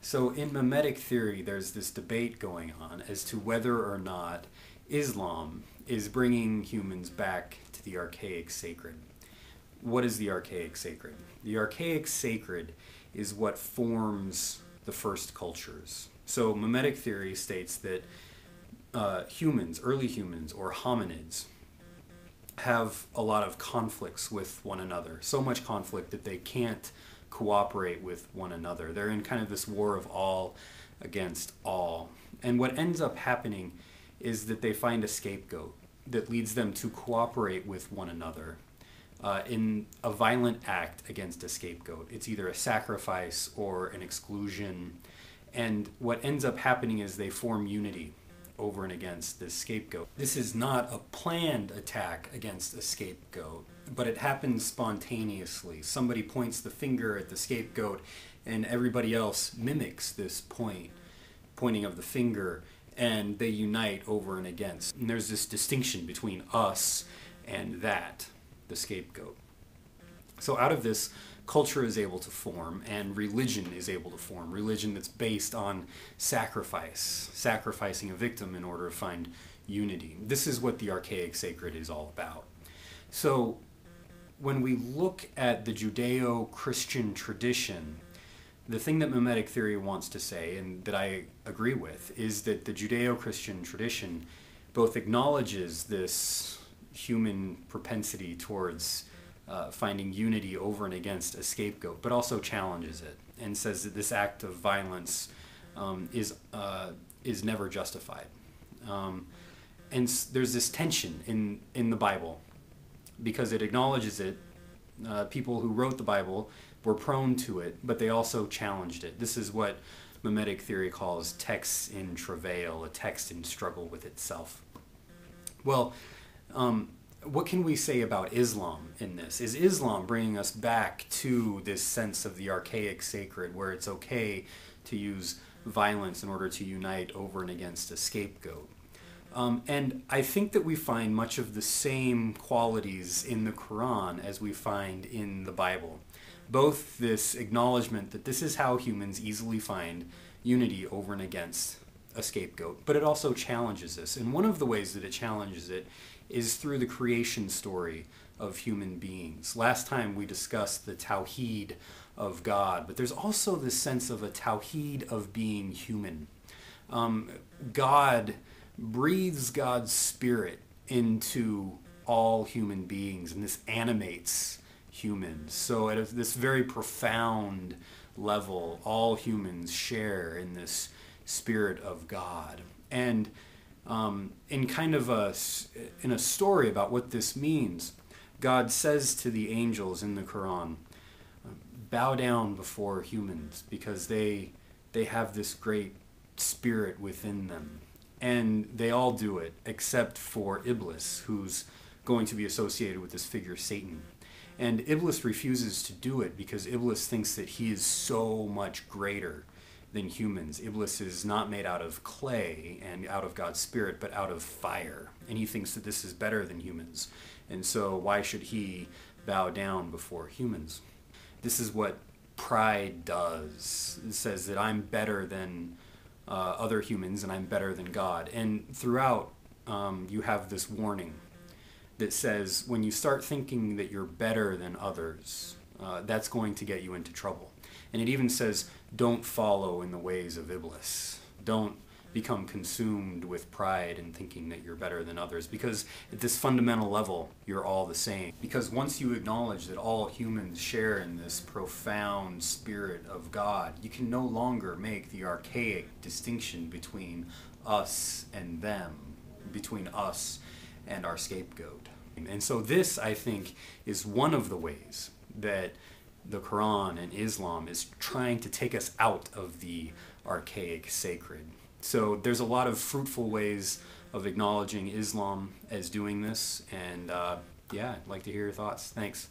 So in Mimetic Theory, there's this debate going on as to whether or not Islam is bringing humans back to the Archaic Sacred. What is the Archaic Sacred? The Archaic Sacred is what forms the first cultures. So Mimetic Theory states that humans, early humans, or hominids, have a lot of conflicts with one another. So much conflict that they can't cooperate with one another. They're in kind of this war of all against all. And what ends up happening is that they find a scapegoat that leads them to cooperate with one another in a violent act against a scapegoat. It's either a sacrifice or an exclusion. And what ends up happening is they form unity over and against this scapegoat. This is not a planned attack against a scapegoat, but it happens spontaneously. Somebody points the finger at the scapegoat and everybody else mimics this pointing of the finger, and they unite over and against. And there's this distinction between us and that, the scapegoat. So out of this, culture is able to form, and religion is able to form. Religion that's based on sacrifice, sacrificing a victim in order to find unity. This is what the Archaic Sacred is all about. So when we look at the Judeo-Christian tradition, the thing that Mimetic Theory wants to say, and that I agree with, is that the Judeo-Christian tradition both acknowledges this human propensity towards finding unity over and against a scapegoat, but also challenges it and says that this act of violence is never justified. And there's this tension in the Bible because it acknowledges it. People who wrote the Bible were prone to it, but they also challenged it. This is what Mimetic Theory calls texts in travail, a text in struggle with itself. Well, what can we say about Islam in this? Is Islam bringing us back to this sense of the Archaic Sacred, where it's okay to use violence in order to unite over and against a scapegoat? And I think that we find much of the same qualities in the Quran as we find in the Bible. Both this acknowledgement that this is how humans easily find unity over and against a scapegoat, but it also challenges this. And one of the ways that it challenges it is through the creation story of human beings. Last time we discussed the Tawhid of God, but there's also this sense of a Tawhid of being human. God breathes God's spirit into all human beings, and this animates humans. So at this very profound level, all humans share in this spirit of God. And in kind of in a story about what this means, God says to the angels in the Quran, bow down before humans because they have this great spirit within them. And they all do it except for Iblis, who's going to be associated with this figure Satan. And Iblis refuses to do it because Iblis thinks that he is so much greater than humans. Iblis is not made out of clay and out of God's spirit, but out of fire. And he thinks that this is better than humans. And so why should he bow down before humans? This is what pride does. It says that I'm better than other humans and I'm better than God. And throughout, you have this warning that says when you start thinking that you're better than others, that's going to get you into trouble. And it even says, don't follow in the ways of Iblis. Don't become consumed with pride and thinking that you're better than others, because at this fundamental level, you're all the same. Because once you acknowledge that all humans share in this profound spirit of God, you can no longer make the archaic distinction between us and them, between us and our scapegoat. And so this, I think, is one of the ways that the Quran and Islam is trying to take us out of the Archaic Sacred. So there's a lot of fruitful ways of acknowledging Islam as doing this, and yeah, I'd like to hear your thoughts. Thanks.